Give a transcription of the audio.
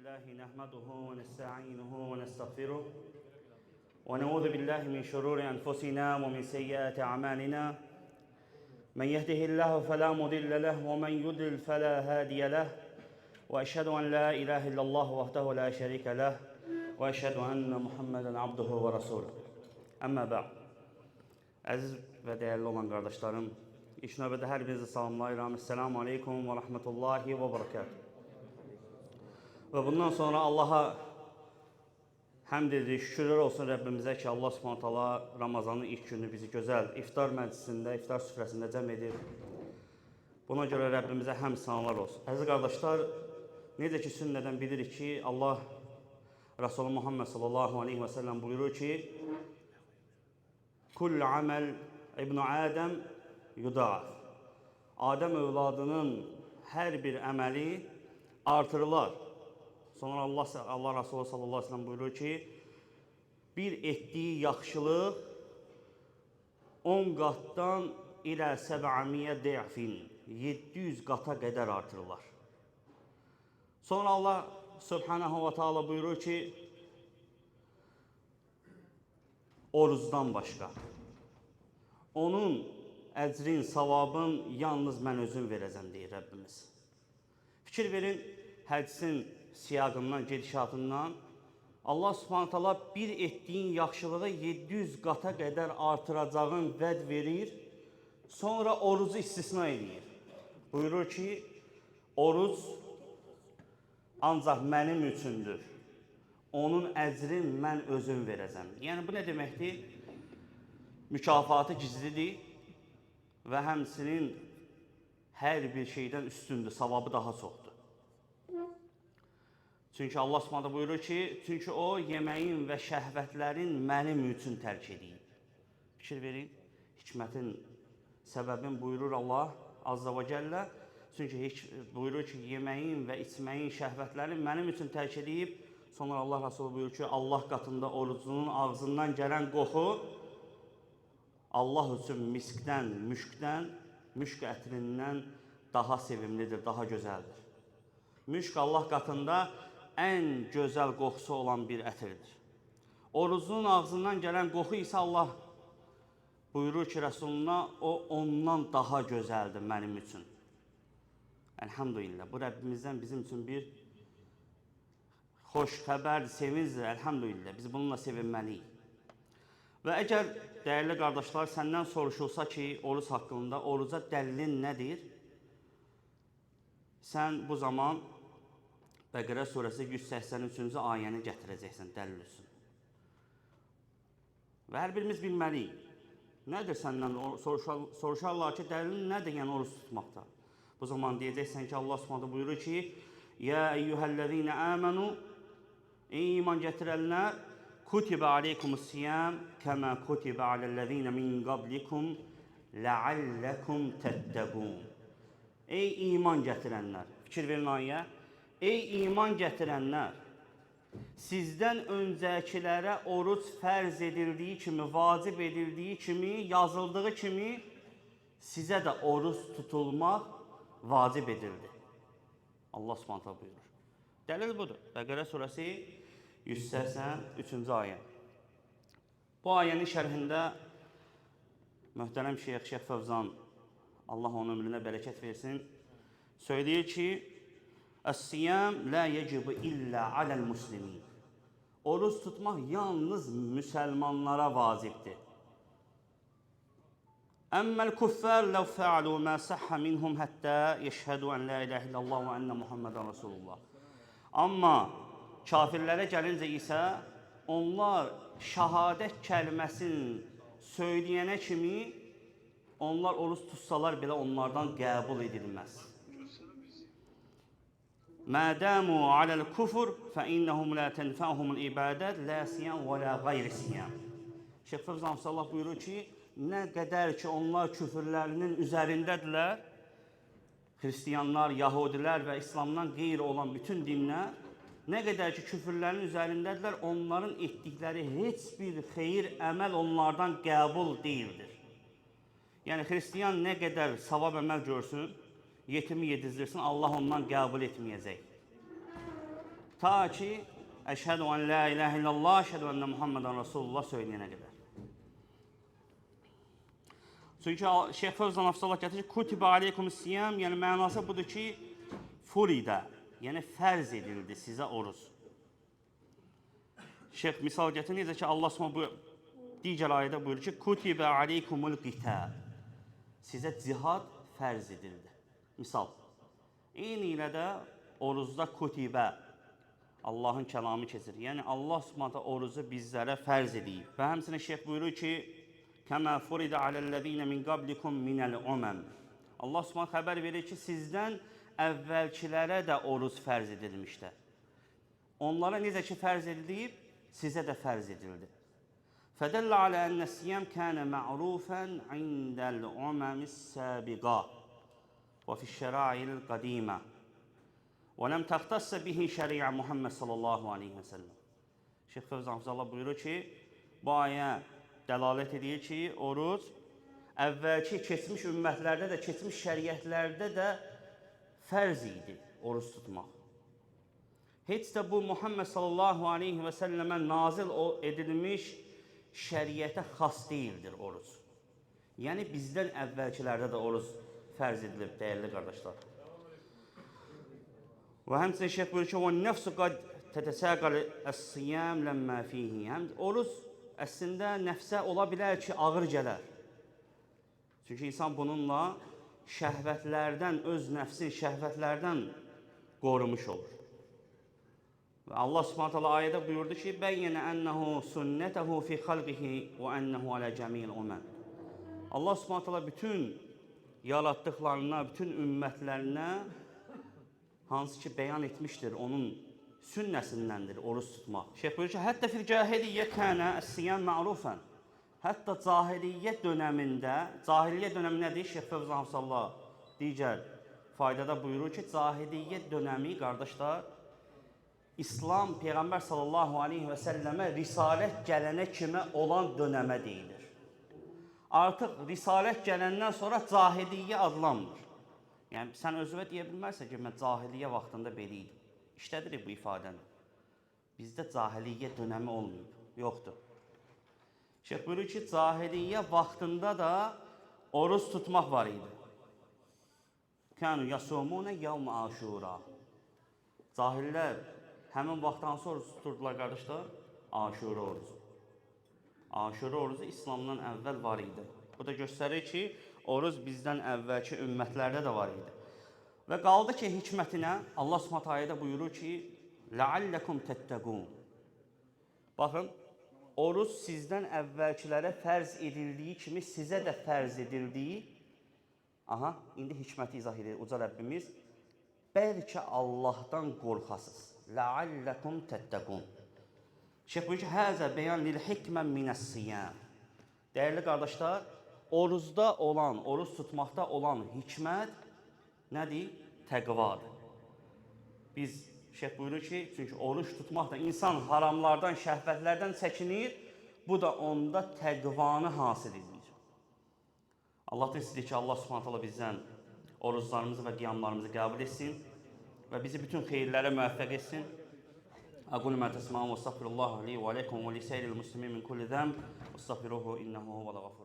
لله نحمده ونستعينه ونستغفره ونعوذ بالله من شرور أنفسنا ومن سيئات أعمالنا من يهده الله فلا مضل له ومن يضلل فلا هادي له وأشهد أن لا إله إلا الله وحده لا شريك له وأشهد أن محمدا عبده ورسوله. Əmmə bə'd. Əziz və dəyərli olan qardaşlarım, ilk növbədə hər birinizi salamlayıram. Esselamu aleykum və rahmetullahi və barakatuhu. Və bundan sonra Allaha həmd edirik, şükürlər olsun Rəbbimizə ki, Allah Subhanahu taala Ramazanın ilk günü bizi gözəl iftar məclisində, iftar süfrəsində cəm edir. Buna görə Rəbbimizə həmd sənalar olsun. Əziz qardaşlar, necə ki sünnədən bilirik ki, Allah Resulü Muhammed sallallahu aleyhi və səlləm buyurur ki, Kullu amel İbn Adəm yudaf. Adəm övladının hər bir əməli artırılar. Sonra Allah Resulü sallallahu aleyhi ve sellem buyurur ki, bir etdiyi yaxşılıq 10 qatdan ilə 700 dəfin 700 qata qədər artırılar. Sonra Allah Subhanahu ve Taala buyurur ki, orucdan başqa. Onun əcrin, savabın yalnız mən özüm verəcəm deyir Rəbbimiz. Fikir verin, hədisin siyaqından, gedişatından Allah Subhanahu taala bir etdiyin yaxşılığı 700 qata qədər artıracağın vəd verir, sonra orucu istisna edir. Buyurur ki, oruc ancaq mənim üçündür. Onun əcrin mən özüm verəcəm. Yəni bu nə deməkdir? Mükafatı gizlidir və həmçinin hər bir şeydən üstündür, savabı daha çoxdur. Çünki Allah Subhanahu buyurur ki, çünki o yeməyin və şəhvətlərin mənim üçün tərk edib. Fikir verin, hikmətin, səbəbin buyurur Allah Azza və Cəllə. Çünki buyurur ki, yeməyin və içməyin şəhvətlərin mənim üçün tərk edib. Sonra Allah Resulü buyurur ki, Allah qatında orucunun ağzından gələn qoxu Allah üçün miskdən, müşk ətrindən daha sevimlidir, daha gözəldir. Müşk Allah qatında ən gözəl qoxusu olan bir ətirdir. Orucunun ağzından gələn qoxu isə Allah buyurur ki, Resuluna o ondan daha gözəldir mənim üçün. Elhamdülillah, bu Rəbbimizdən bizim üçün bir xoş xəbərdir, sevincdir, elhamdülillah. Biz bununla sevinməliyik. Və əgər, dəyərli qardaşlar, səndən soruşulsa ki, oruc haqqında, oruca dəlilin nədir? Sən bu zaman Bəqərə surəsi 183-cü ayəni gətirəcəksən, dəlil üçün. Və hər birimiz bilməliyik. Nədir səndən? Soruşarlar ki, dəlilin nədir, yəni oruc tutmaqda? Bu zaman deyəcəksən ki, Allah Subhanahu buyurur ki, Ya eyyuhəl-ləzīnə əmənu, ey iman gətirənlər, kutibə aleykumus-siyam, kəmə kutibə aləl-ləzīnə min qablikum, ləalləkum təttəqun. Ey iman gətirənlər, fikir verin ayə, ey iman gətirənlər, sizdən öncəkilərə oruc fərz edildiyi kimi, vacib edildiyi kimi, yazıldığı kimi, sizə də oruc tutulmaq vacib edildi. Allah Subhanahu buyurur. Dəlil budur. Bəqərə surəsi 183-cü ayə. Bu ayənin şərhində möhtərəm Şeyx Fövzan, Allah onun ömrünə bərəkət versin, söyləyir ki, Əs-siyam la yecibu illə aləl-muslimin. Oruc tutmaq yalnız müsəlmanlara vacibdir. Əmməl-kuffar ləv fəalu mə səhhə minhum həttə yeşhədu ən la iləhə illallah və ənə Muhammedən Rasulullah. Amma kafirlərə gəlincə isə onlar şəhadət kəlməsini söyləyənə kimi onlar oruç tutsalar belə onlardan qəbul edilməz. Mədəmu aləl-kufur fəinnəhum lə tənfəhumul ibadət lə siyam və lə qayri siyam. Şeyx Fövzan Allah buyurur ki, nə qədər ki onlar küfürlərinin üzərindədirlər, Hristiyanlar, Yahudilər və İslamdan qeyri olan bütün dinlər, nə qədər ki küfürlərin üzərindədirlər, onların etdikləri heç bir xeyir, əməl onlardan qəbul deyildir. Yəni, Hristiyan nə qədər savab əməl görsün, yetimi yedizdirsin, Allah ondan qəbul etməyəcək. Ta ki, əşhədu ən la ilahə illallah, əşhədu ənə Muhammedən Rasulullah söyləyənə qədər. Çünki Şeyx Fövzan Hafizullah gətirir ki, kutibə aleykumus-siyam, yəni mənası budur ki, furidə, yəni fərz edildi sizə oruz. Şeyx misal gətirir, necə ki, Allah Subhanahu digər ayədə buyurur ki, kutibə aleykumul-qital, sizə cihad fərz edildi. Misal, eyni ilə də oruzda kutibə, Allahın kəlamı keçir. Yəni, Allah Subhanahu oruzu bizlərə fərz edib. Və həmçinin Şeyx buyurur ki, kəmə furidə aləl-ləzīnə min qablikum minəl-uməm. Allah Subhanahu xəbər verir ki, sizdən əvvəlkilərə də oruz fərz edilmişdir. Onlara necə ki fərz edilib, sizə də fərz edildi. Fədəllə alə ənə-siyam kənə mə'rufən indəl-uməmis-səbiqə və fiş-şəra'il-qədimə və ləm təxtəssə bihi şəriə Muhammed sallallahu aleyhi və səlləm. Şeyx Fövzan Hafizullah buyurur ki, bu ayə dəlalət edir ki, oruz əvvəlki keçmiş ümmətlərdə də, keçmiş şəriətlərdə də fərz idi oruz tutmaq. Heç də bu Muhammed sallallahu aleyhi və səlləmə nazil edilmiş şəriətə xas deyildir oruz. Yəni, bizdən əvvəlkilərdə də oruz fərz edilib, dəyərli qardaşlar. Və həmçinin Şeyx buyurur ki, وَالنَّفْسُ قَدْ تَتَسَاقَلِ الصِّيَامْ لَمَّا فِيهِ. Oruz əslində nəfsə ola bilər ki, ağır gələr. Çünki insan bununla şəhvətlərdən, öz nəfsin şəhvətlərdən qorumuş olur. Və Allah Subhanahu taala ayədə buyurdu ki, bəyyənə ənəhu sünnətəhu fi xalqihi və ənəhu alə cəmil uməm. Allah Subhanahu taala bütün yaratdıqlarına, bütün ümmətlərinə hansı ki bəyan etmişdir, onun sünnəsindəndir oruz tutmaq. Şeyx buyurur ki, hətta fil cahiliyyə kənə əs-siyam ma'rufən. Hətta cahiliyyə dönəmində nədir? Şeyx Fövzan Hafizullah digər faydada buyurur ki, cahiliyyə dönəmi, qardaşlar, İslam Peyğəmbər sallallahu aleyhi və səlləmə risalət gələnə kimə olan dönəmə deyilir. Artıq risalət gələndən sonra cahiliyyə adlanmır. Yəni, sən özünə deyə bilmərsən ki, mən cahiliyyə vaxtında belə idim. İşlədirik bu ifadəni. Bizdə cahiliyyə dönəmi olmayıb, yoxdur. Şeyx buyurur ki, cahiliyyə vaxtında da oruz tutmaq var idi. Kənu yasumunə yevm aşura. Cahillər həmin vaxtda hansı oruz tuturdular, qardaşlar? Aşura oruzu. Aşura oruzu İslamdan əvvəl var idi. Bu da göstərir ki, oruz bizdən əvvəlki ümmətlərdə də var idi. Və qaldı ki, hikmətinə Allah Subhanahu ayədə buyurur ki, لَعَلَّكُمْ تَتَّقُونَ. Baxın, oruz sizdən əvvəlkilərə fərz edildiyi kimi sizə də fərz edildiyi, indi hikməti izah edir uca Rəbbimiz, bəlkə Allahdan qorxasız. لَعَلَّكُمْ تَتَّقُونَ. Şeyx buyurur ki, həzə bəyan lil-hikmə minəs-siyam. Dəyərli qardaşlar, oruzda olan, oruz tutmaqda olan hikmət nədir? Təqvadır. Biz, Şeyx buyurur ki, çünki oruç tutmaqda insan haramlardan, şəhvətlərdən çəkinir, bu da onda təqvanı hasil edir. Allahdan istəyir ki, Allah Subhanahu taala bizdən oruzlarımızı və qiyamlarımızı qəbul etsin və bizi bütün xeyirlərə müvəffəq etsin. Aqulu ma tasma'un və estağfirullah li və lekum və li sayril muslimin min kulli zəmb və estağfiruhu innehu huvel gafur.